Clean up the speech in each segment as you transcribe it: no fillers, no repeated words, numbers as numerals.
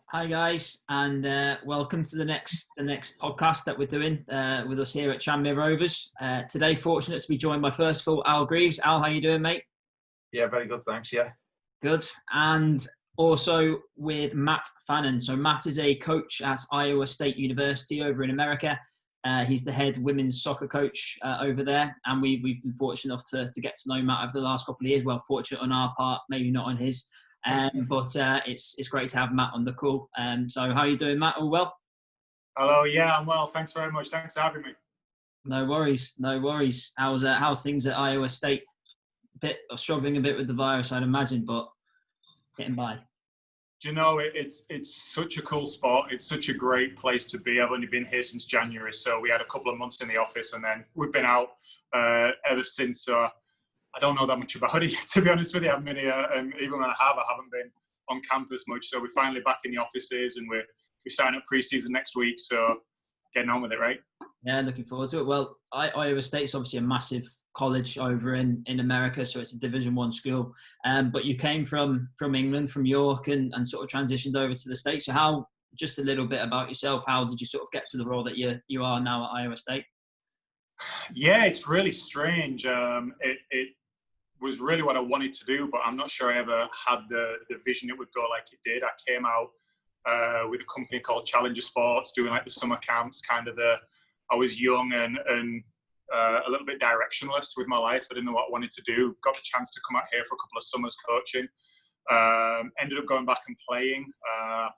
Hi guys, and welcome to the next podcast that we're doing with us here at Tranmere Rovers. Today, fortunate to be joined by first of all Al Greaves. Al, how you doing, mate? Yeah, very good, thanks. Yeah. Good. And also with Matt Fannon. So Matt is a coach at Iowa State University over in America. He's the head women's soccer coach over there, and we've been fortunate enough to get to know Matt over the last couple of years. Well, fortunate on our part, maybe not on his. But it's great to have Matt on the call. So how are you doing, Matt? All well? Hello. Yeah, I'm well. Thanks very much. Thanks for having me. No worries. How's things at Iowa State? Struggling a bit with the virus, I'd imagine, but getting by. Do you know, it's such a cool spot. It's such a great place to be. I've only been here since January, so we had a couple of months in the office, and then we've been out ever since. So I don't know that much about it, to be honest with you. I've been here, and even when I haven't been on campus much. So we're finally back in the offices, and we're starting up pre-season next week. So getting on with it, right? Yeah, looking forward to it. Well, Iowa State's obviously a massive college over in America, so it's a Division I school. But you came from England, from York, and sort of transitioned over to the States. So how, just a little bit about yourself, how did you sort of get to the role that you are now at Iowa State? Yeah, it's really strange. It was really what I wanted to do, but I'm not sure I ever had the vision it would go like it did. I came out with a company called Challenger Sports, doing like the summer camps, I was young and a little bit directionless with my life. I didn't know what I wanted to do. Got the chance to come out here for a couple of summers coaching. Ended up going back and playing.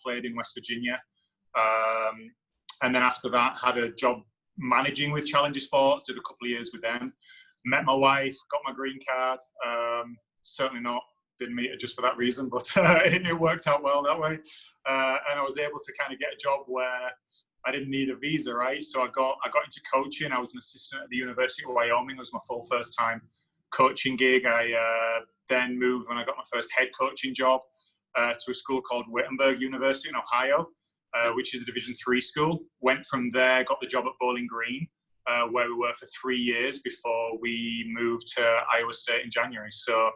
Played in West Virginia. And then after that, had a job managing with Challenger Sports, did a couple of years with them. Met my wife, got my green card. Didn't meet her just for that reason, but it worked out well that way. And I was able to kind of get a job where I didn't need a visa, right? So I got into coaching. I was an assistant at the University of Wyoming. It was my full first time coaching gig. I then moved when I got my first head coaching job to a school called Wittenberg University in Ohio, which is a Division III school. Went from there, got the job at Bowling Green, where we were for 3 years before we moved to Iowa State in January. So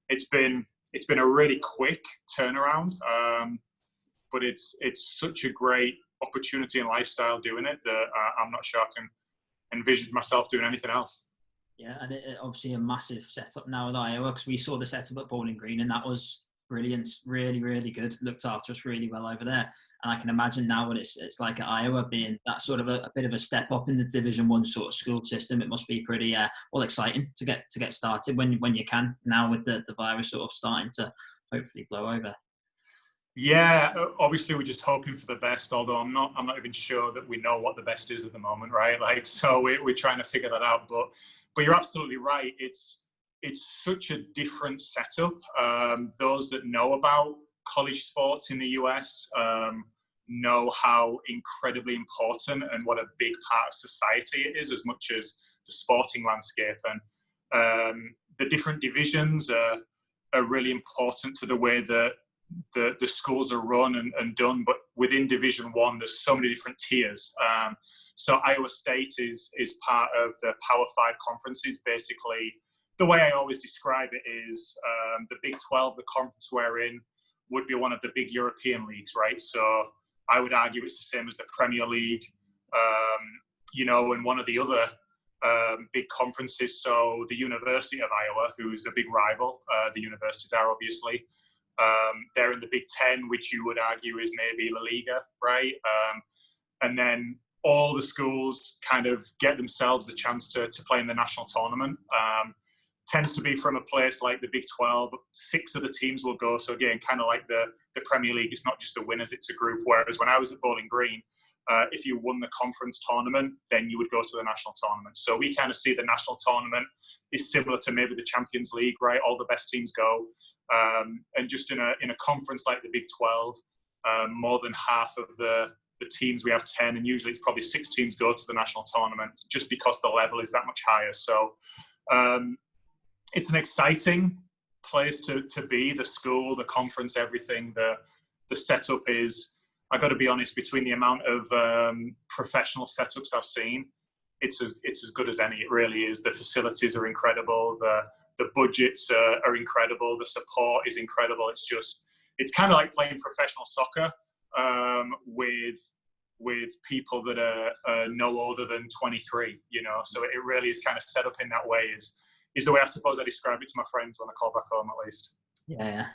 it's been a really quick turnaround, but it's such a great opportunity and lifestyle doing it that I'm not sure I can envision myself doing anything else. Yeah, and it obviously a massive setup now at Iowa, because we saw the setup at Bowling Green, and that was brilliant, really, really good. Looked after us really well over there. And I can imagine now what it's like at Iowa, being that sort of a bit of a step up in the Division I sort of school system. It must be pretty exciting to get started when you can, now with the virus sort of starting to hopefully blow over. Yeah, obviously we're just hoping for the best, although I'm not even sure that we know what the best is at the moment, right? Like, so we're trying to figure that out, but you're absolutely right. It's such a different setup. Those that know about college sports in the US know how incredibly important and what a big part of society it is, as much as the sporting landscape. And the different divisions are really important to the way that the schools are run and done. But within Division I, there's so many different tiers. So Iowa State is part of the Power 5 conferences. Basically, the way I always describe it is the Big 12, the conference we're in, would be one of the big European leagues, right? So I would argue it's the same as the Premier League, and one of the other big conferences. So the University of Iowa, who is a big rival, the universities are obviously, they're in the Big 10, which you would argue is maybe La Liga, right? And then all the schools kind of get themselves the chance to play in the national tournament. Tends to be from a place like the Big 12. 6 of the teams will go. So again, kind of like the Premier League, it's not just the winners, it's a group. Whereas when I was at Bowling Green, if you won the conference tournament, then you would go to the national tournament. So we kind of see the national tournament is similar to maybe the Champions League, right? All the best teams go. And just in a conference like the Big 12, more than half of the teams, we have 10, and usually it's probably 6 teams go to the national tournament, just because the level is that much higher. So it's an exciting place to be, the school, the conference, everything. The setup is, I got to be honest, between the amount of professional setups I've seen, it's as good as any. It really is. The facilities are incredible. The budgets are incredible. The support is incredible. It's kind of like playing professional soccer, with people that are no older than 23, so it really is kind of set up in that way is the way I suppose I describe it to my friends when I call back home, at least. Yeah.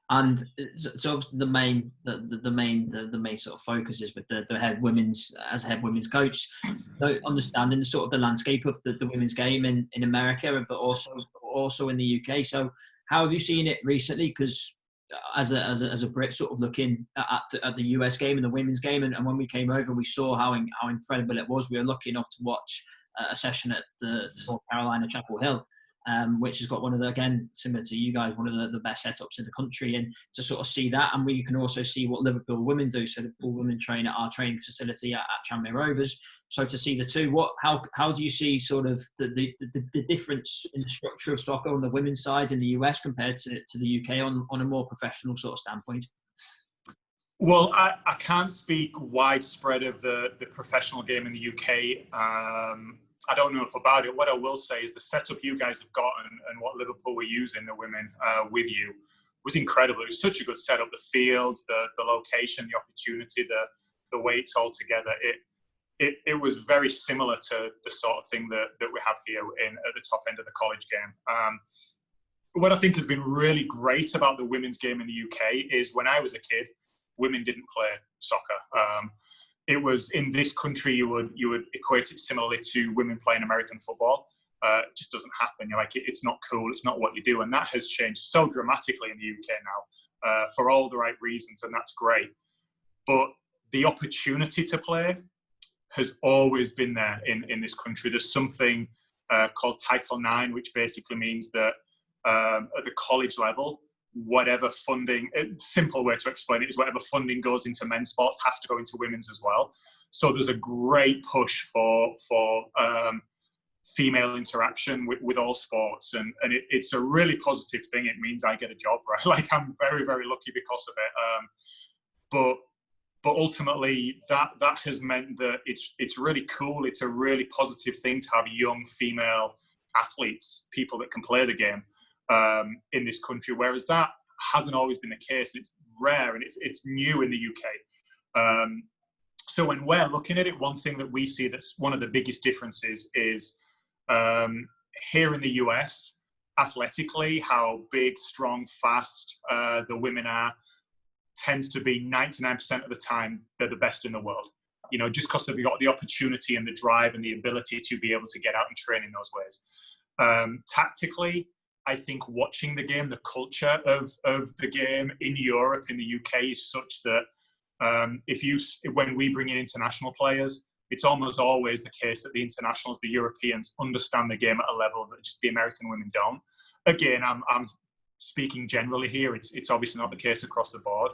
And so obviously the main sort of focus is with the head women's coach, so understanding the sort of the landscape of the women's game in America, but also in the UK. So how have you seen it recently? Because as a Brit, sort of looking at the US game and the women's game, and when we came over, we saw how incredible it was. We were lucky enough to watch a session at the North Carolina Chapel Hill, which has got one of the, again, similar to you guys, one of the best setups in the country, and to sort of see that. And we can also see what Liverpool women do. So Liverpool women train at our training facility at Tranmere Rovers. So to see the two, how do you see sort of the difference in the structure of soccer on the women's side in the US compared to the UK on a more professional sort of standpoint? Well, I can't speak widespread of the professional game in the UK. I don't know enough about it. What I will say is the setup you guys have got and what Liverpool were using, the women with you, was incredible. It was such a good setup. The fields, the location, the opportunity, the way it's all together. It was very similar to the sort of thing that we have here at the top end of the college game. What I think has been really great about the women's game in the UK is when I was a kid, women didn't play soccer. It was in this country you would equate it similarly to women playing American football. It just doesn't happen. You're like, it's not cool. It's not what you do, and that has changed so dramatically in the UK now for all the right reasons, and that's great. But the opportunity to play has always been there in this country. There's something called Title IX, which basically means that at the college level, whatever funding, a simple way to explain it is whatever funding goes into men's sports has to go into women's as well. So there's a great push for female interaction with all sports, and it's a really positive thing. It means I get a job, right? Like, I'm very, very lucky because of it. But ultimately, that has meant that it's really cool. It's a really positive thing to have young female athletes, people that can play the game in this country, whereas that hasn't always been the case. It's rare and it's new in the UK. So when we're looking at it, one thing that we see that's one of the biggest differences is here in the US, athletically, how big, strong, fast the women are tends to be 99% of the time they're the best in the world. Just because they've got the opportunity and the drive and the ability to be able to get out and train in those ways. Tactically, I think watching the game, the culture of the game in Europe, in the UK, is such that when we bring in international players, it's almost always the case that the internationals, the Europeans, understand the game at a level that just the American women don't. Again, I'm speaking generally here. It's obviously not the case across the board,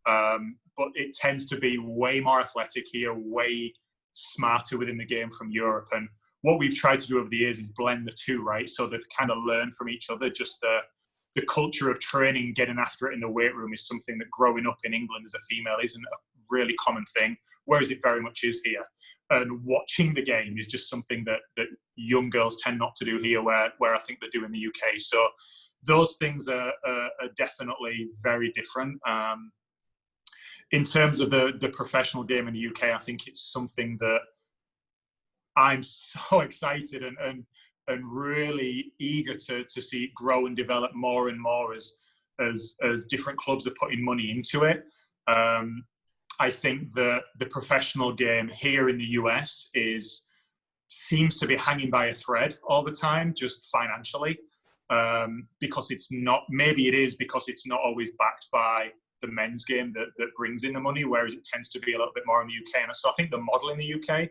but it tends to be way more athletic here, way smarter within the game from Europe. And what we've tried to do over the years is blend the two, right? So they've kind of learned from each other. Just the culture of training, getting after it in the weight room is something that growing up in England as a female isn't a really common thing, whereas it very much is here. And watching the game is just something that young girls tend not to do here, where I think they do in the UK. So those things are definitely very different. In terms of the professional game in the UK, I think it's something that I'm so excited and really eager to see it grow and develop more and more as different clubs are putting money into it. I think that the professional game here in the US seems to be hanging by a thread all the time, just financially, because it's not. Maybe it is because it's not always backed by the men's game that brings in the money, whereas it tends to be a little bit more in the UK. And so I think the model in the UK.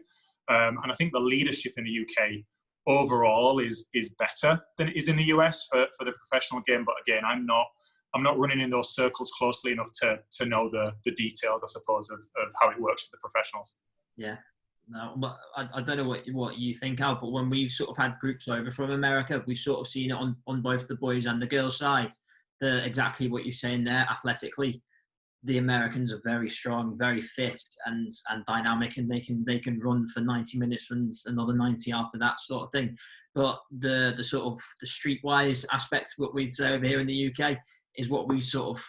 And I think the leadership in the UK overall is better than it is in the US for the professional game. But again, I'm not running in those circles closely enough to know the details, I suppose, of how it works for the professionals. Yeah, no, but I don't know what you think, Al, but when we've sort of had groups over from America, we've sort of seen it on both the boys and the girls' side. Exactly what you're saying there, athletically. The Americans are very strong, very fit and dynamic, and they can run for 90 minutes and another 90 after that sort of thing. But the sort of the streetwise aspect, what we'd say over here in the UK, is what we sort of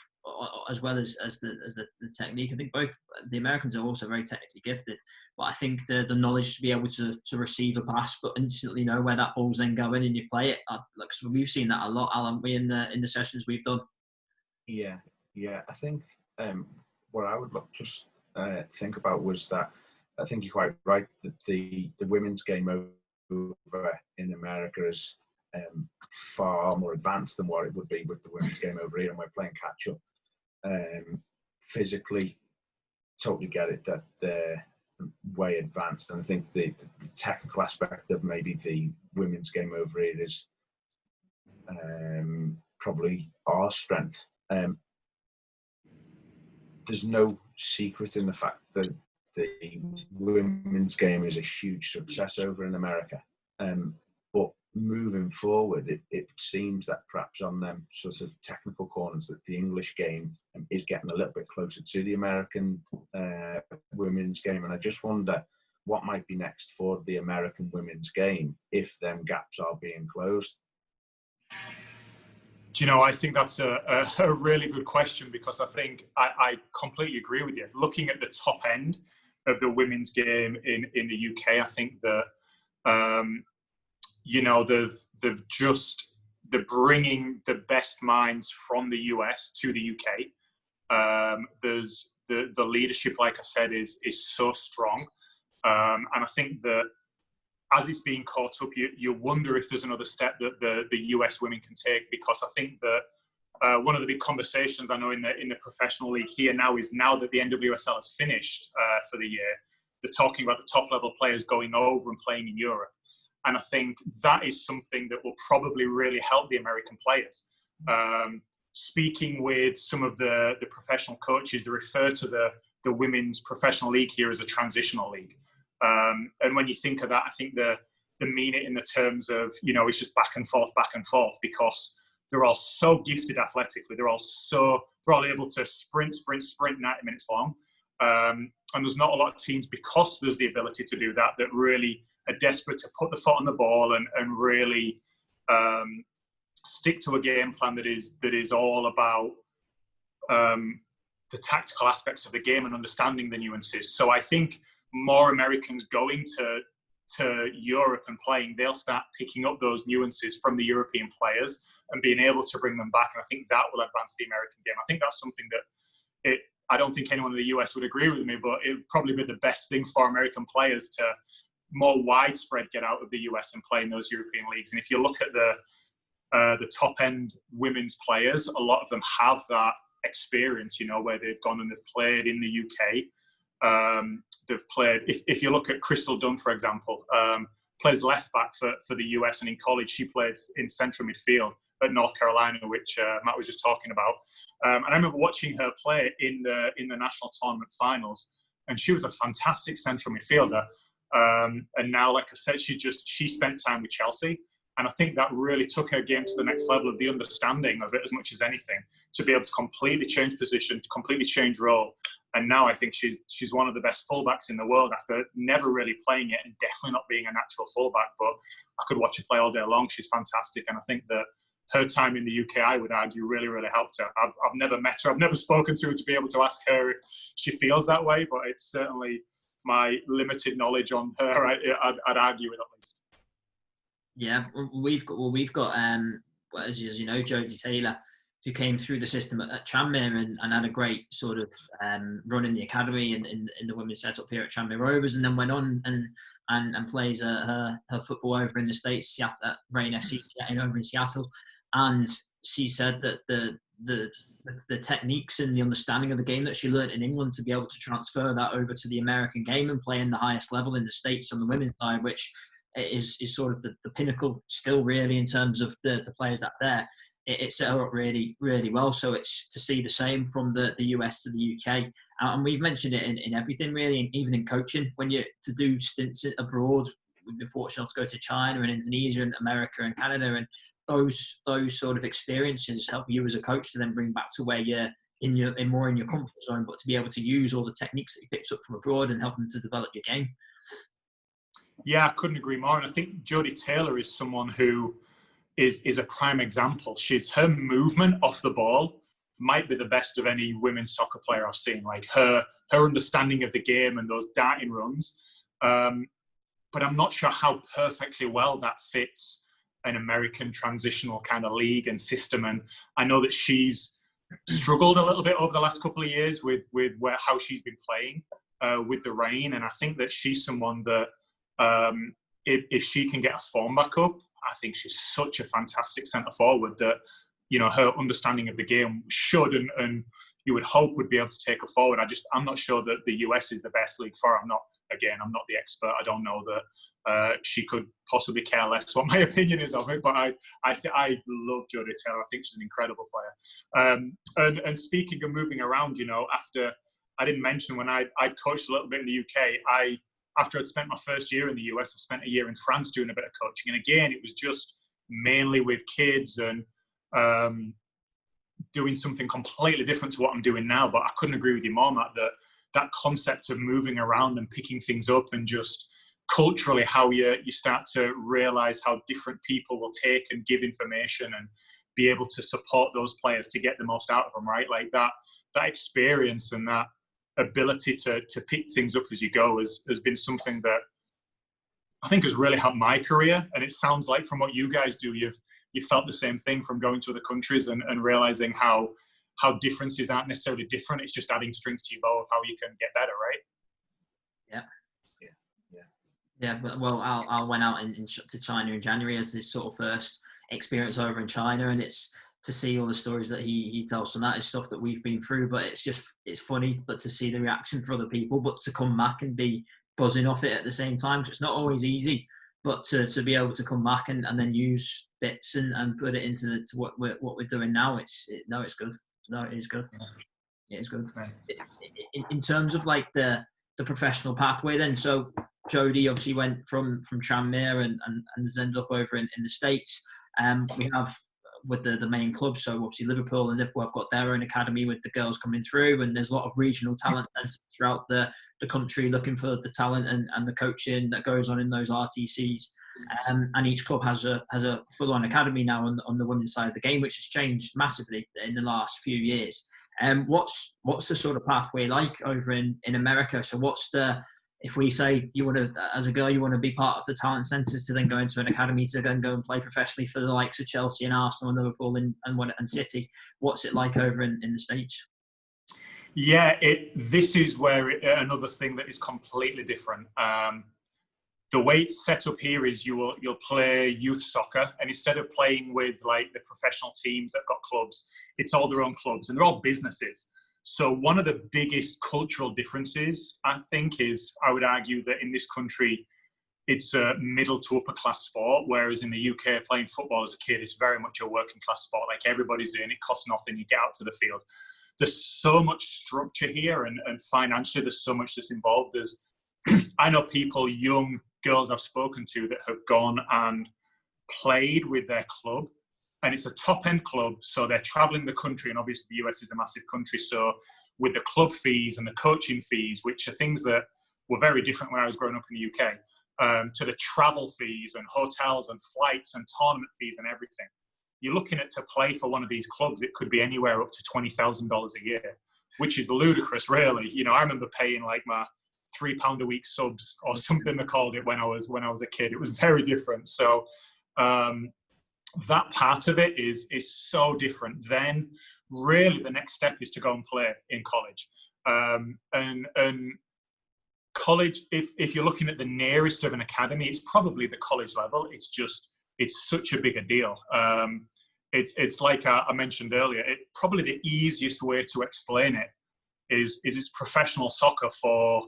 as well as the technique. I think both the Americans are also very technically gifted, but I think the knowledge to be able to receive a pass but instantly know where that ball's then going and you play it. Like, so we've seen that a lot, Alan, in the sessions we've done. Yeah. I think what I would just think about was that I think you're quite right that the women's game over in America is far more advanced than what it would be with the women's game over here, and we're playing catch up. Physically, totally get it that they're way advanced, and I think the technical aspect of maybe the women's game over here is probably our strength. There's no secret in the fact that the women's game is a huge success over in America. But moving forward, it seems that perhaps on them sort of technical corners that the English game is getting a little bit closer to the American women's game. And I just wonder what might be next for the American women's game if them gaps are being closed. Do you know, I think that's a really good question, because I think I completely agree with you. Looking at the top end of the women's game in the UK, I think that, they're bringing the best minds from the US to the UK. There's the leadership, like I said, is so strong. And I think that as it's being caught up, you wonder if there's another step that the US women can take, because I think that one of the big conversations I know in the professional league here now is, now that the NWSL has finished for the year, they're talking about the top level players going over and playing in Europe. And I think that is something that will probably really help the American players. Speaking with some of the professional coaches, they refer to the women's professional league here as a transitional league. And when you think of that, I think they mean it in the terms of, it's just back and forth, because they're all so gifted athletically. They're all able to sprint 90 minutes long. And there's not a lot of teams, because there's the ability to do that really are desperate to put the foot on the ball and really stick to a game plan that is all about the tactical aspects of the game and understanding the nuances. So I think more Americans going to Europe and playing, they'll start picking up those nuances from the European players and being able to bring them back. And I think that will advance the American game. I think that's something that I don't think anyone in the US would agree with me, but it would probably be the best thing for American players to more widespread get out of the US and play in those European leagues. And if you look at the top end women's players, a lot of them have that experience, where they've gone and they've played in the UK. They've played, if you look at Crystal Dunn, for example, plays left back for the US, and in college she played in central midfield at North Carolina, which Matt was just talking about. And I remember watching her play in the national tournament finals, and she was a fantastic central midfielder. And now, like I said, she spent time with Chelsea. And I think that really took her game to the next level of the understanding of it as much as anything, to be able to completely change position, to completely change role. And now I think she's one of the best fullbacks in the world, after never really playing it and definitely not being a natural fullback. But I could watch her play all day long. She's fantastic. And I think that her time in the UK, I would argue, really, really helped her. I've never met her. I've never spoken to her to be able to ask her if she feels that way. But it's certainly my limited knowledge on her, I'd argue it at least. Yeah, we've got as you know, Jodie Taylor, who came through the system at Tranmere and had a great sort of run in the academy and in the women's setup here at Tranmere Rovers, and then went on and plays her football over in the States, Seattle, at Rain FC over in Seattle. And she said that the techniques and the understanding of the game that she learned in England, to be able to transfer that over to the American game and play in the highest level in the States on the women's side, which is sort of the pinnacle still, really, in terms of the players that are there. It set her up really, really well. So it's to see the same from the US to the UK. And we've mentioned it in everything, really, even in coaching. When you to do stints abroad, we've been fortunate to go to China and Indonesia and America and Canada, and those sort of experiences help you as a coach to then bring back to where you're more in your comfort zone, but to be able to use all the techniques that you picked up from abroad and help them to develop your game. Yeah, I couldn't agree more. And I think Jodie Taylor is someone who is a prime example. Her movement off the ball might be the best of any women's soccer player I've seen. Like her understanding of the game and those darting runs. But I'm not sure how perfectly well that fits an American transitional kind of league and system. And I know that she's struggled a little bit over the last couple of years with how she's been playing with the rain. And I think that she's someone that if she can get a form back up, I think she's such a fantastic centre forward that, you know, her understanding of the game should and you would hope would be able to take her forward. I'm not sure that the US is the best league for her. I'm not the expert. I don't know that she could possibly care less what my opinion is of it, but I love Jodie Taylor. I think she's an incredible player. And speaking of moving around, you know, after I didn't mention when I coached a little bit in the UK, after I'd spent my first year in the US, I spent a year in France doing a bit of coaching. And again, it was just mainly with kids and doing something completely different to what I'm doing now. But I couldn't agree with you more, Matt, that concept of moving around and picking things up and just culturally how you start to realize how different people will take and give information and be able to support those players to get the most out of them, right? Like that experience and that ability to pick things up as you go has been something that I think has really helped my career. And it sounds like from what you guys do, you've felt the same thing from going to other countries and realizing how differences aren't necessarily different. It's just adding strings to your bow of how you can get better, right? Yeah. But well, I went out to China in January as this sort of first experience over in China, and it's to see all the stories that he tells from that is stuff that we've been through. But it's funny, but to see the reaction for other people, but to come back and be buzzing off it at the same time. So it's not always easy, but to be able to come back and then use bits and put it into what we're doing now, it's good. No, it is good. Yeah, it's good. In terms of like the professional pathway, then, so Jodie obviously went from Tranmere and has ended up over in the States. We have with the main clubs, so obviously Liverpool and Liverpool have got their own academy with the girls coming through, and there's a lot of regional talent centres throughout the country looking for the talent and the coaching that goes on in those RTCs. And each club has a full-on academy now on the women's side of the game, which has changed massively in the last few years. What's the sort of pathway like over in America? So if we say you want to, as a girl, you want to be part of the talent centres to then go into an academy to then go and play professionally for the likes of Chelsea and Arsenal and Liverpool and City, what's it like over in the States? Yeah, this is where another thing that is completely different. The way it's set up here is you'll play youth soccer, and instead of playing with like the professional teams that got clubs, it's all their own clubs and they're all businesses. So one of the biggest cultural differences, I think, is I would argue that in this country, it's a middle to upper class sport, whereas in the UK, playing football as a kid is very much a working class sport. Like everybody's in, it costs nothing, you get out to the field. There's so much structure here and financially there's so much that's involved. I know people, young girls I've spoken to that have gone and played with their club, and it's a top-end club, so they're traveling the country, and obviously the US is a massive country, so with the club fees and the coaching fees, which are things that were very different when I was growing up in the UK, to the travel fees and hotels and flights and tournament fees and everything. You're looking at to play for one of these clubs, it could be anywhere up to $20,000 a year, which is ludicrous, really. You know, I remember paying like my £3 a week subs or something they called it when I was a kid. It was very different. So that part of it is so different. Then really the next step is to go and play in college. And college, if you're looking at the nearest of an academy, it's probably the college level. It's such a bigger deal. It's like I mentioned earlier, probably the easiest way to explain it is it's professional soccer for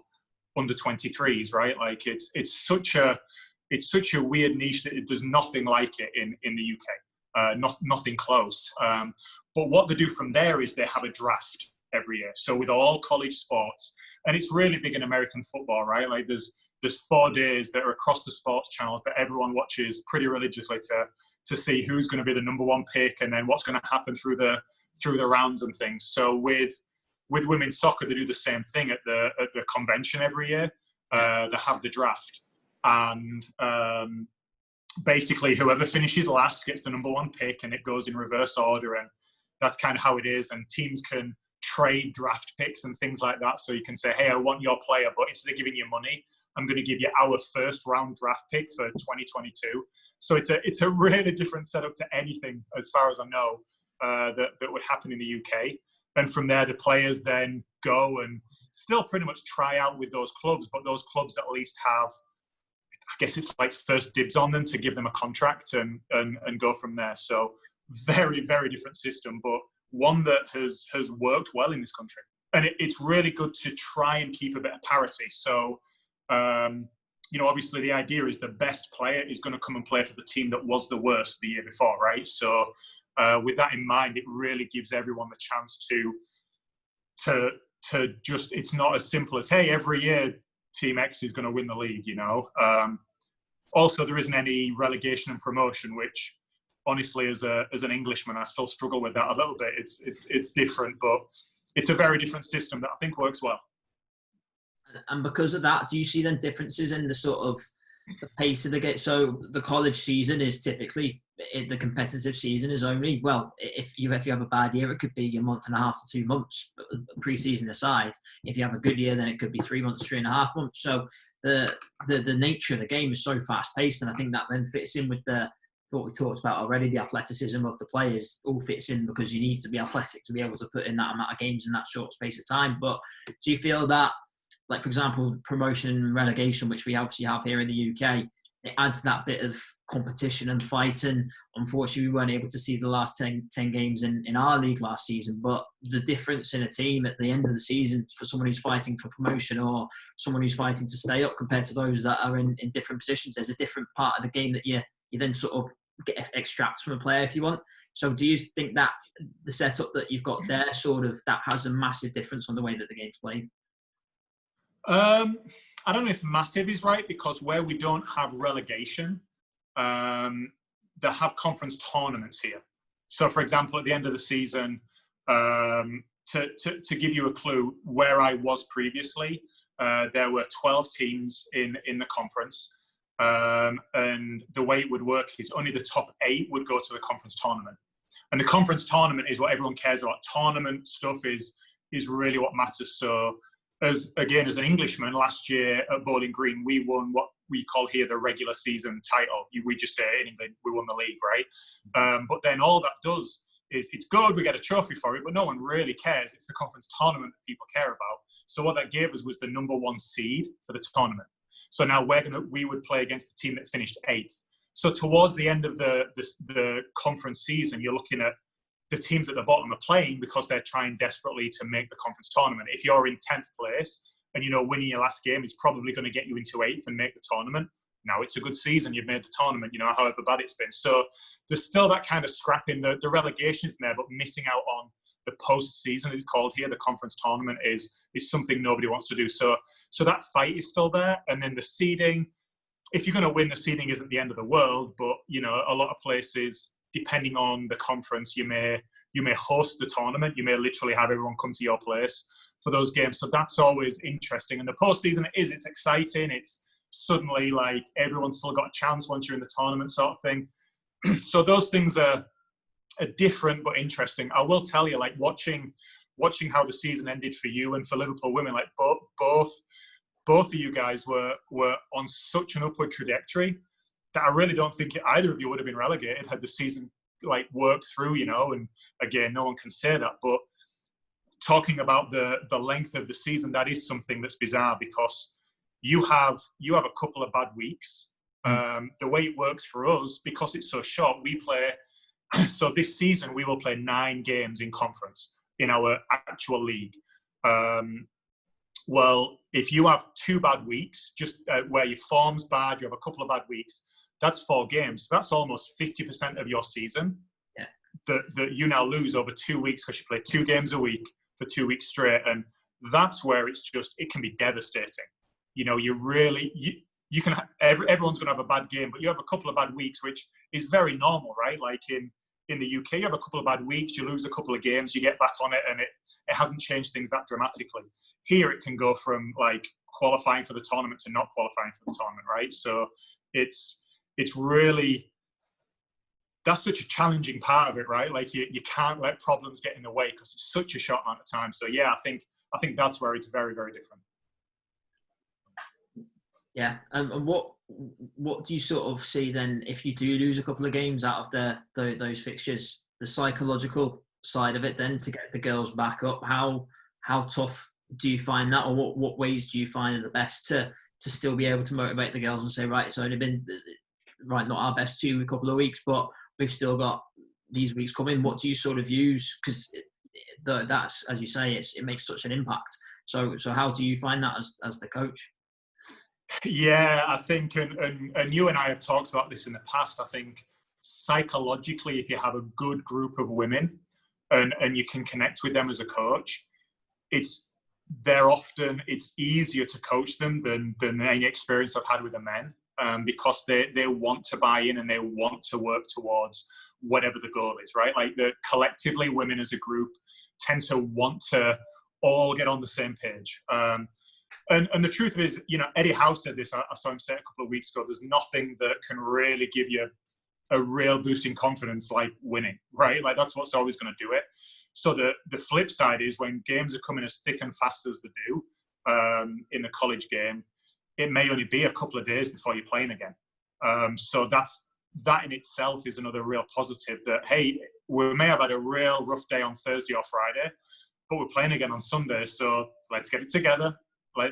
under 23s, right? Like it's such a weird niche that there's nothing like it in the UK, nothing close. But what they do from there is they have a draft every year. So with all college sports, and it's really big in American football, right? Like there's 4 days that are across the sports channels that everyone watches pretty religiously to see who's going to be the number 1 pick and then what's going to happen through the rounds and things. So with women's soccer, they do the same thing at the convention every year. They have the draft, and basically whoever finishes last gets the number 1 pick, and it goes in reverse order. And that's kind of how it is. And teams can trade draft picks and things like that. So you can say, hey, I want your player, but instead of giving you money, I'm going to give you our first round draft pick for 2022. So it's a really different setup to anything, as far as I know, that would happen in the UK. And from there, the players then go and still pretty much try out with those clubs, but those clubs at least have, I guess it's like first dibs on them to give them a contract and go from there. So very, very different system, but one that has worked well in this country. And it's really good to try and keep a bit of parity. So, obviously the idea is the best player is going to come and play for the team that was the worst the year before, right? So with that in mind, it really gives everyone the chance to just, it's not as simple as, hey, every year Team X is going to win the league, Also, there isn't any relegation and promotion, which honestly, as an Englishman, I still struggle with that a little bit. It's different, but it's a very different system that I think works well. And because of that, do you see then differences in the sort of the pace of the game? So the college season is typically, the competitive season is only, well, if you have a bad year, it could be a month and a half to 2 months, pre-season aside. If you have a good year, then it could be 3 months, 3.5 months. So the nature of the game is so fast-paced, and I think that then fits in with what we talked about already, the athleticism of the players all fits in, because you need to be athletic to be able to put in that amount of games in that short space of time. But do you feel that, like, for example, promotion and relegation, which we obviously have here in the UK, it adds that bit of competition and fight? And unfortunately, we weren't able to see the last 10 games in our league last season. But the difference in a team at the end of the season for someone who's fighting for promotion or someone who's fighting to stay up compared to those that are in different positions, there's a different part of the game that you then sort of extract from a player if you want. So do you think that the setup that you've got there sort of that has a massive difference on the way that the game's played? I don't know if massive is right, because where we don't have relegation, they have conference tournaments here. So, for example, at the end of the season, to give you a clue, where I was previously, there were 12 teams in the conference. And the way it would work is only the top 8 would go to the conference tournament. And the conference tournament is what everyone cares about. Tournament stuff is really what matters. So, as an Englishman, last year at Bowling Green, we won what we call here the regular season title. We just say in England, we won the league, right? But then all that does is, it's good, we get a trophy for it, but no one really cares. It's the conference tournament that people care about. So what that gave us was the number 1 seed for the tournament. So now we would play against the team that finished 8th. So towards the end of the conference season, you're looking at the teams at the bottom are playing because they're trying desperately to make the conference tournament. If you're in 10th place and winning your last game is probably going to get you into 8th and make the tournament, now it's a good season, you've made the tournament, however bad it's been. So there's still that kind of scrapping. The relegation is there, but missing out on the post-season, it's called here, the conference tournament, is something nobody wants to do. So that fight is still there. And then the seeding, if you're going to win, the seeding isn't the end of the world, but a lot of places, depending on the conference, you may host the tournament. You may literally have everyone come to your place for those games. So that's always interesting. And the postseason it's exciting. It's suddenly like everyone's still got a chance once you're in the tournament, sort of thing. So those things are different but interesting. I will tell you, like watching how the season ended for you and for Liverpool women, like both of you guys were on such an upward trajectory that I really don't think either of you would have been relegated had the season like worked through, and again, no one can say that, but talking about the length of the season, that is something that's bizarre, because you have a couple of bad weeks. The way it works for us, because it's so short, we play, so this season we will play 9 games in conference in our actual league. Well, if you have 2 bad weeks, just where your form's bad, you have a couple of bad weeks, that's 4 games. That's almost 50% of your season that you now lose over 2 weeks, because you play 2 games a week for 2 weeks straight. And that's where it can be devastating. You can, everyone's going to have a bad game, but you have a couple of bad weeks, which is very normal, right? Like in the UK, you have a couple of bad weeks, you lose a couple of games, you get back on it, and it hasn't changed things that dramatically. Here, it can go from like qualifying for the tournament to not qualifying for the tournament, right? So it's really, that's such a challenging part of it, right? Like you can't let problems get in the way because it's such a short amount of time. So yeah, I think that's where it's very, very different. Yeah, and what do you sort of see then if you do lose a couple of games out of those fixtures, the psychological side of it then to get the girls back up? How tough do you find that, or what ways do you find are the best to still be able to motivate the girls and say, right, it's only been not our best a couple of weeks, but we've still got these weeks coming. What do you sort of use? Because that's, as you say, it makes such an impact. So how do you find that as the coach? Yeah, I think, and you and I have talked about this in the past. I think psychologically, if you have a good group of women and you can connect with them as a coach, it's easier to coach them than any experience I've had with the men, because they want to buy in and they want to work towards whatever the goal is, right? Like collectively, women as a group tend to want to all get on the same page. And the truth is, Eddie Howe said this, I saw him say it a couple of weeks ago, there's nothing that can really give you a real boost in confidence like winning, right? Like that's what's always going to do it. So the flip side is when games are coming as thick and fast as they do in the college game, it may only be a couple of days before you're playing again. So that in itself is another real positive that, hey, we may have had a real rough day on Thursday or Friday, but we're playing again on Sunday. So let's get it together.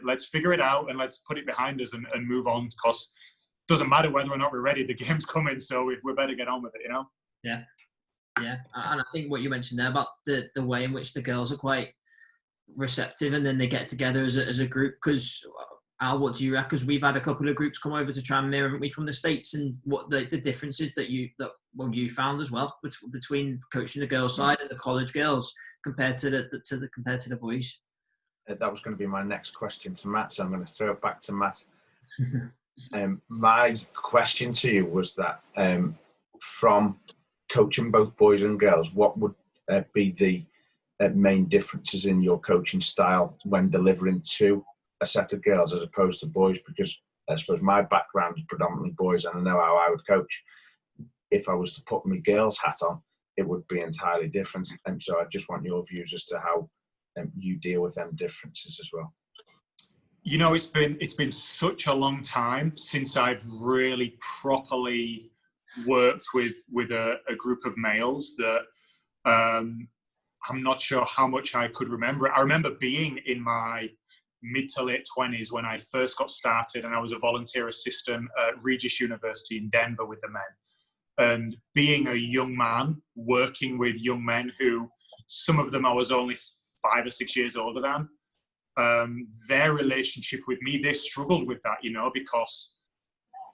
Let's figure it out and let's put it behind us and move on, because it doesn't matter whether or not we're ready. The game's coming, so we better get on with it, Yeah. Yeah. And I think what you mentioned there about the way in which the girls are quite receptive and then they get together as a group. Because, Al, what do you reckon? Because we've had a couple of groups come over to Tranmere, haven't we, from the States, and what the differences that you found as well between coaching the girls' side and the college girls compared to the boys. That was going to be my next question to Matt, so I'm going to throw it back to Matt. My question to you was that from coaching both boys and girls, what would be the main differences in your coaching style when delivering to a set of girls as opposed to boys? Because I suppose my background is predominantly boys and I know how I would coach. If I was to put my girls' hat on, it would be entirely different. And so I just want your views as to how you deal with them differences as well. It's been such a long time since I've really properly worked with a group of males that I'm not sure how much I could remember. I remember being in my mid to late 20s when I first got started, and I was a volunteer assistant at Regis University in Denver with the men. And being a young man, working with young men who, some of them I was only 5 or 6 years older than, their relationship with me, they struggled with that, because,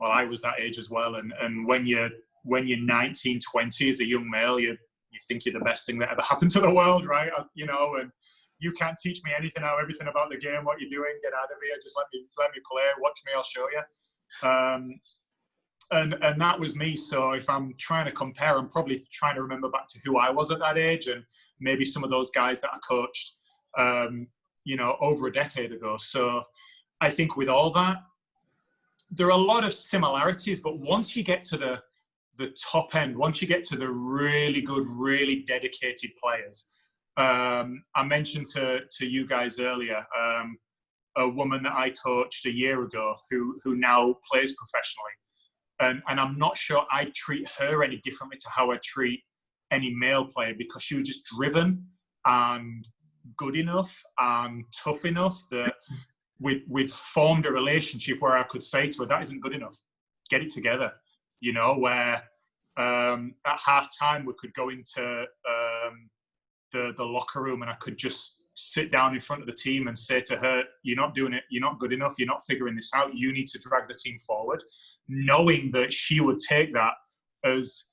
well, I was that age as well. And when you're 19, 20 as a young male, you think you're the best thing that ever happened to the world, right? And you can't teach me anything now, everything about the game, what you're doing, get out of here, just let me play, watch me, I'll show you. And that was me. So if I'm trying to compare, I'm probably trying to remember back to who I was at that age and maybe some of those guys that I coached, over a decade ago. So I think with all that, there are a lot of similarities, but once you get to the top end, once you get to the really good, really dedicated players, I mentioned to you guys earlier, a woman that I coached a year ago who now plays professionally. And I'm not sure I treat her any differently to how I treat any male player, because she was just driven and good enough and tough enough that we'd formed a relationship where I could say to her, that isn't good enough. Get it together. Where at half time we could go into the locker room and I could just sit down in front of the team and say to her, you're not doing it, you're not good enough, you're not figuring this out, you need to drag the team forward, knowing that she would take that as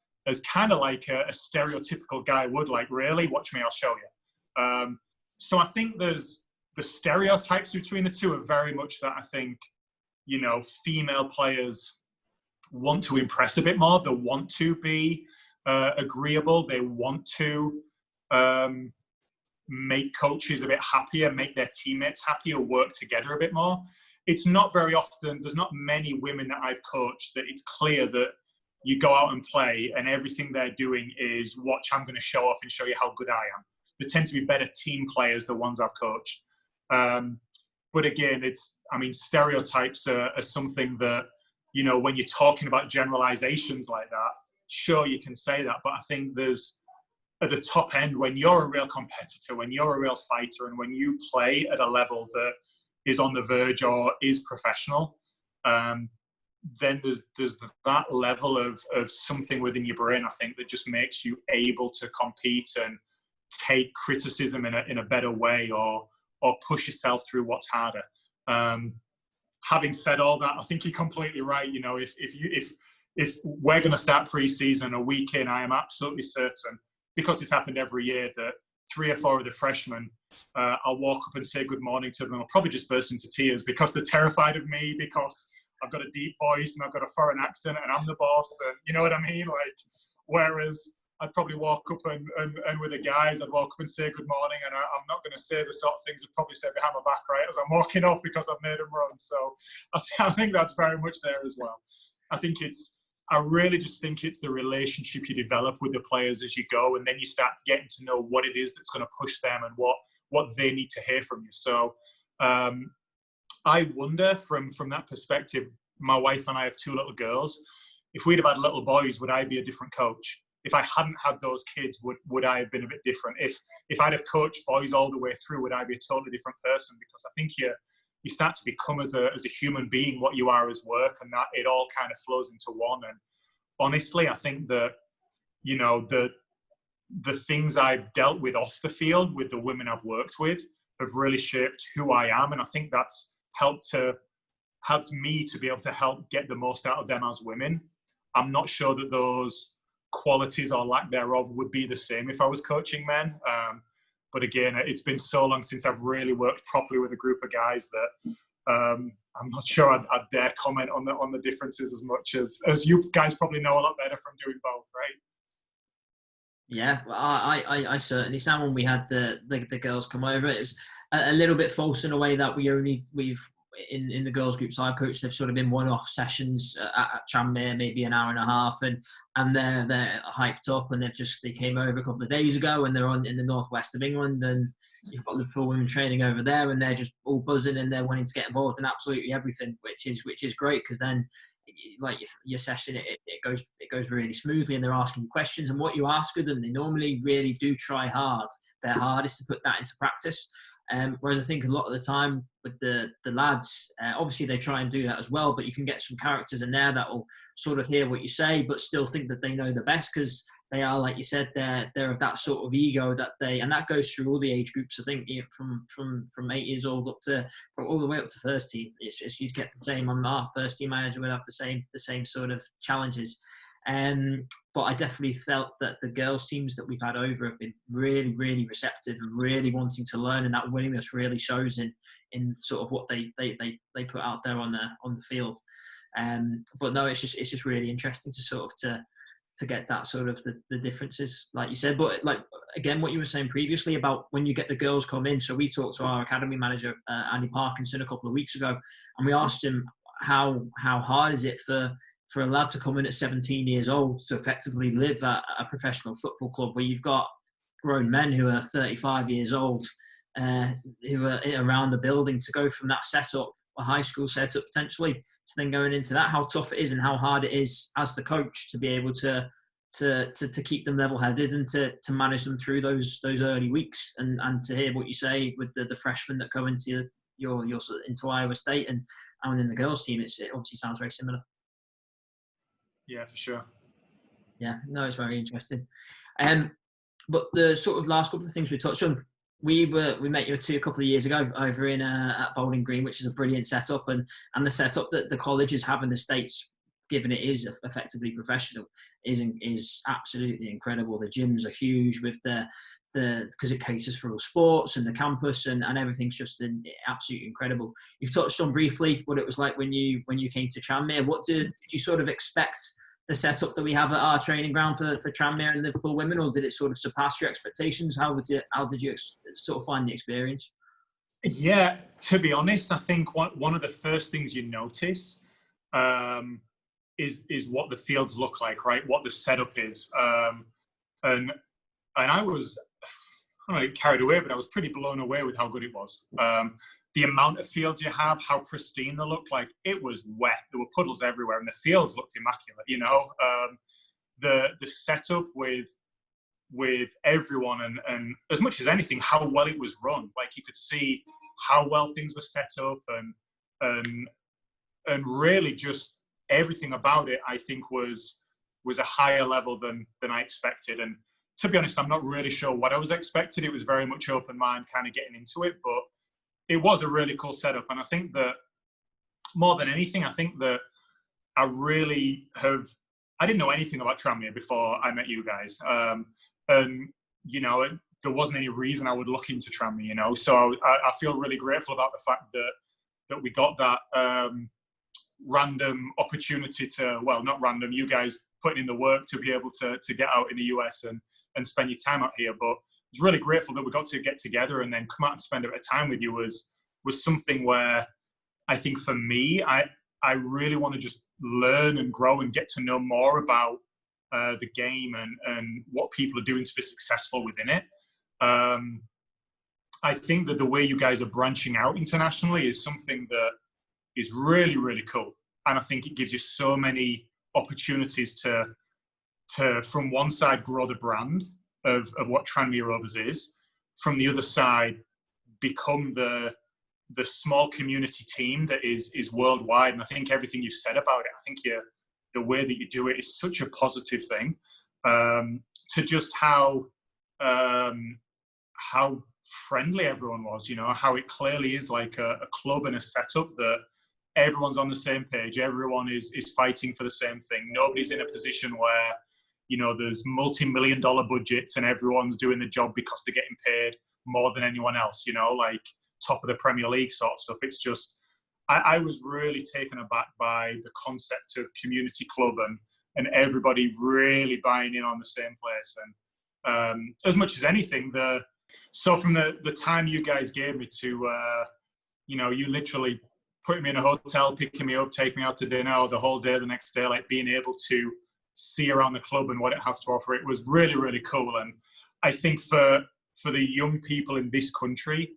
kind of like a stereotypical guy would, like, really, watch me, I'll show you. So I think there's the stereotypes between the two are very much that I think, female players want to impress a bit more, they want to be agreeable, they want to make coaches a bit happier, make their teammates happier, work together a bit more. It's not very often, there's not many women that I've coached that it's clear that you go out and play, and everything they're doing is, watch, I'm going to show off and show you how good I am. They tend to be better team players, the ones I've coached. But again, stereotypes are something that, when you're talking about generalizations like that, sure, you can say that. But I think there's, at the top end, when you're a real competitor, when you're a real fighter, and when you play at a level that is on the verge or is professional, then there's that level of something within your brain, I think, that just makes you able to compete and take criticism in a better way, or push yourself through what's harder. Having said all that, I think you're completely right. If we're going to start pre-season a week in, I am absolutely certain, because it's happened every year, that 3 or 4 of the freshmen, I'll walk up and say good morning to them. I'll probably just burst into tears because they're terrified of me, because I've got a deep voice and I've got a foreign accent and I'm the boss, and you know what I mean? Whereas I'd probably walk up and with the guys, I'd walk up and say good morning, and I'm not going to say the sort of things I'd probably say behind my back, right, as I'm walking off, because I've made them run. So I think that's very much there as well. I really just think it's the relationship you develop with the players as you go, and then you start getting to know what it is that's going to push them and what they need to hear from you. So I wonder from that perspective, my wife and I have 2 little girls. If we'd have had little boys, would I be a different coach? If I hadn't had those kids, would I have been a bit different? If I'd have coached boys all the way through, would I be a totally different person? Because I think you start to become as a human being what you are as work, and that it all kind of flows into one. And honestly, I think that, the things I've dealt with off the field with the women I've worked with have really shaped who I am. And I think that's helped me to be able to help get the most out of them as women. I'm not sure that those qualities or lack thereof would be the same if I was coaching men. But again, it's been so long since I've really worked properly with a group of guys that I'm not sure I'd dare comment on the differences as much as you guys probably know a lot better from doing both, right? Yeah, well, I certainly, Sam, when we had the girls come over, it was a little bit false in a way that we've in the girls groups I've coached, they've sort of been one-off sessions at Tranmere, maybe an hour and a half, and they're hyped up, and they came over a couple of days ago, and they're in the northwest of England, and you've got Liverpool women training over there, and they're just all buzzing, and they're wanting to get involved in absolutely everything, which is great, because then, like, your session, it goes really smoothly, and they're asking you questions, and what you ask of them, they normally really do try hard, their hardest to put that into practice. Whereas I think a lot of the time with the lads, obviously they try and do that as well, but you can get some characters in there that will sort of hear what you say, but still think that they know the best, because they are, like you said, they're of that sort of ego and that goes through all the age groups. I think from 8 years old up to all the way up to first team. It's you'd get the same on our first team manager would have the same sort of challenges. But I definitely felt that the girls' teams that we've had over have been really, really receptive and really wanting to learn, and that willingness really shows in sort of what they put out there on the field. But no, it's just really interesting to sort of to get that sort of the differences, like you said. But like, again, what you were saying previously about when you get the girls come in. So we talked to our academy manager, Andy Parkinson, a couple of weeks ago, and we asked him how hard is it for a lad to come in at 17 years old to effectively live at a professional football club where you've got grown men who are 35 years old, who are around the building, to go from that setup, a high school setup potentially, to then going into that, how tough it is and how hard it is as the coach to be able to keep them level-headed and to manage them through those early weeks, and to hear what you say with the freshmen that go into into Iowa State and in the girls team, it obviously sounds very similar. Yeah, for sure. Yeah, no, it's very interesting. But the sort of last couple of things we touched on, we met you a couple of years ago over in at Bowling Green, which is a brilliant setup, and the setup that the colleges have in the States, given it is effectively professional, is absolutely incredible. The gyms are huge with because it caters for all sports, and the campus and everything's just absolutely incredible. You've touched on briefly what it was like when you came to Tranmere. What did you sort of expect the setup that we have at our training ground for Tranmere and Liverpool women, or did it sort of surpass your expectations? How did you sort of find the experience? Yeah, to be honest, I think one of the first things you notice is what the fields look like, right? What the setup is. And I was, I don't know, carried away, but I was pretty blown away with how good it was. The amount of fields you have, how pristine they look like. It was wet. There were puddles everywhere, and the fields looked immaculate. The setup with everyone, and as much as anything, how well it was run. Like, you could see how well things were set up, and really just everything about it, I think, was a higher level than I expected. And to be honest, I'm not really sure what I was expected. It was very much open mind, kind of getting into it, but it was a really cool setup. And I think that more than anything, I think that I didn't know anything about Tranmere before I met you guys. And, there wasn't any reason I would look into Tranmere, so I feel really grateful about the fact that we got that random opportunity to, well, not random, you guys putting in the work to be able to get out in the US and spend your time out here. But I was really grateful that we got to get together and then come out and spend a bit of time with you was something where I think for me, I really want to just learn and grow and get to know more about the game and what people are doing to be successful within it. I think that the way you guys are branching out internationally is something that is really, really cool. And I think it gives you so many opportunities to from one side, grow the brand of what Tranmere Rovers is. From the other side, become the small community team that is worldwide. And I think everything you've said about it, I think the way that you do it is such a positive thing. To just how friendly everyone was, how it clearly is like a club and a setup that everyone's on the same page. Everyone is fighting for the same thing. Nobody's in a position where, there's multi-million-dollar budgets and everyone's doing the job because they're getting paid more than anyone else, like top of the Premier League sort of stuff. It's just, I was really taken aback by the concept of community club and everybody really buying in on the same place. And as much as anything, so from the time you guys gave me to, you literally put me in a hotel, picking me up, taking me out to dinner, or the whole day the next day, like being able to see around the club and what it has to offer, it was really, really cool. And I think for the young people in this country,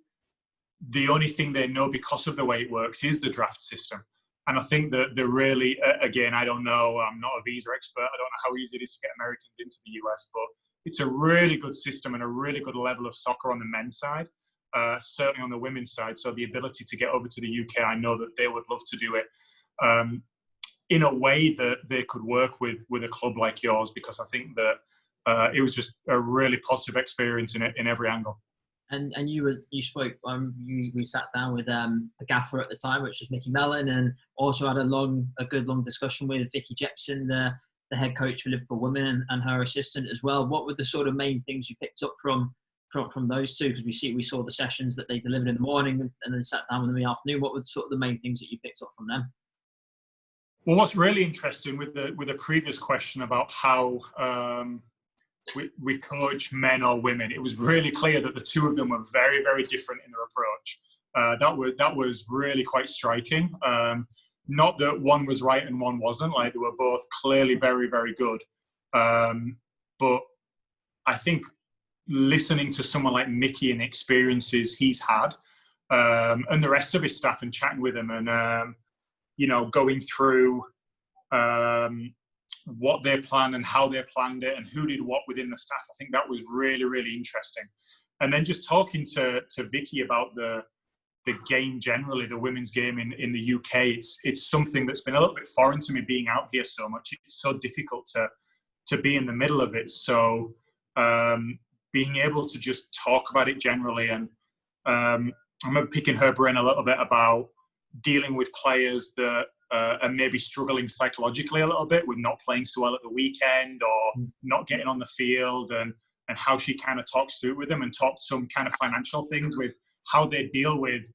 the only thing they know because of the way it works is the draft system. And I think that they're really, again, I don't know, I'm not a visa expert, I don't know how easy it is to get Americans into the US, but it's a really good system and a really good level of soccer on the men's side, certainly on the women's side. So the ability to get over to the UK, I know that they would love to do it in a way that they could work with a club like yours, because I think that it was just a really positive experience in every angle. And you spoke. We sat down with the gaffer at the time, which was Mickey Mellon, and also had a good long discussion with Vicky Jepson, the head coach for Liverpool Women, and her assistant as well. What were the sort of main things you picked up from those two? Because we saw the sessions that they delivered in the morning and then sat down with them in the afternoon. What were sort of the main things that you picked up from them? Well, what's really interesting with the previous question about how we coach men or women, it was really clear that the two of them were very, very different in their approach. That was really quite striking. Not that one was right and one wasn't. Like, they were both clearly very, very good. But I think listening to someone like Mickey and the experiences he's had, and the rest of his staff, and chatting with them, and going through what they planned and how they planned it and who did what within the staff. I think that was really, really interesting. And then just talking to Vicky about the game generally, the women's game in the UK, it's something that's been a little bit foreign to me, being out here so much. It's so difficult to be in the middle of it. So being able to just talk about it generally, and I'm picking her brain a little bit about dealing with players that are maybe struggling psychologically a little bit with not playing so well at the weekend or not getting on the field, and how she kind of talks through it with them, and talked some kind of financial things with how they deal with,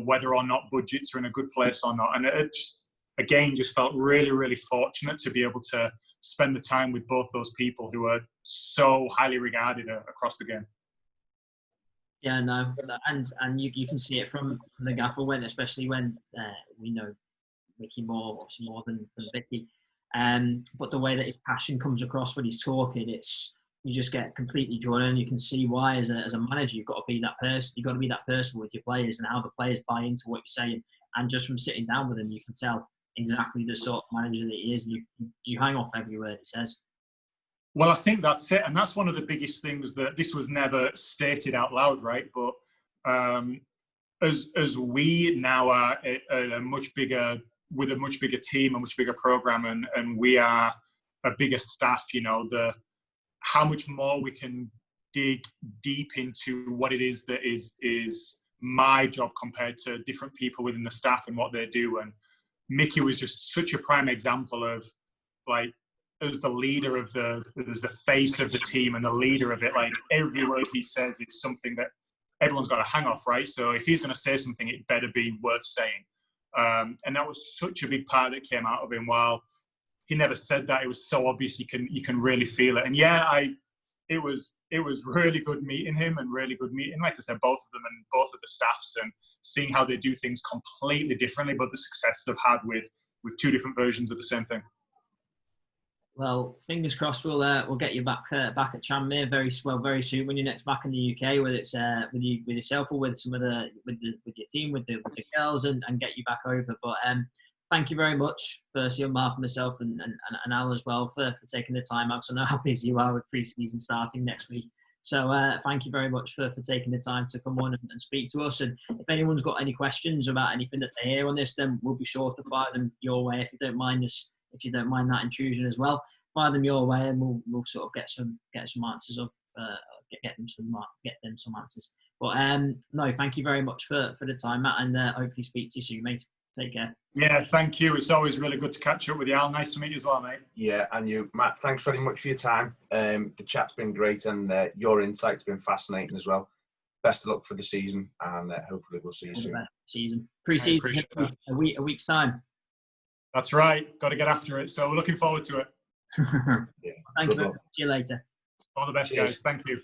whether or not budgets are in a good place or not. And it just felt really, really fortunate to be able to spend the time with both those people who are so highly regarded across the game. Yeah, no, and you can see it from the gaffer, especially when we know Mickey more, obviously more than Vicky. But the way that his passion comes across when he's talking, you just get completely drawn in. You can see why, as a manager, you've got to be that person. You've got to be that person with your players and how the players buy into what you're saying. And just from sitting down with him, you can tell exactly the sort of manager that he is. And you hang off every word he says. Well, I think that's it. And that's one of the biggest things, that this was never stated out loud, right? But as we now are a much bigger, with a much bigger team, a much bigger program, and we are a bigger staff, how much more we can dig deep into what it is that is my job compared to different people within the staff and what they do. And Mickey was just such a prime example of, like, as the leader of as the face of the team and the leader of it, like, every word he says is something that everyone's got to hang off, right? So if he's going to say something, it better be worth saying. And that was such a big part that came out of him. While he never said that, it was so obvious. You can really feel it. And yeah, it was really good meeting him, and really good meeting, like I said, both of them and both of the staffs, and seeing how they do things completely differently, but the success they've had with two different versions of the same thing. Well, fingers crossed we'll get you back at Tranmere very soon when you're next back in the UK, whether it's with yourself or with some of with your team, with the girls, and get you back over. But thank you very much, firstly, on behalf of myself and Al as well, for taking the time out. So I know how busy you are with pre-season starting next week. So thank you very much for taking the time to come on and speak to us. And if anyone's got any questions about anything that they hear on this, then we'll be sure to fire them your way if you don't mind us. If you don't mind that intrusion as well, fire them your way, and we'll sort of get some answers up, get them some answers. But no, thank you very much for the time, Matt, and hopefully speak to you soon, mate. Take care. Yeah, thank you. It's always really good to catch up with you, Al. Nice to meet you as well, mate. Yeah, and you, Matt. Thanks very much for your time. The chat's been great, and your insight's been fascinating as well. Best of luck for the season, and hopefully we'll see you soon. Season pre-season, a week's time. That's right. Got to get after it. So we're looking forward to it. Yeah. Thank you. See you later. All the best, guys. Thank you.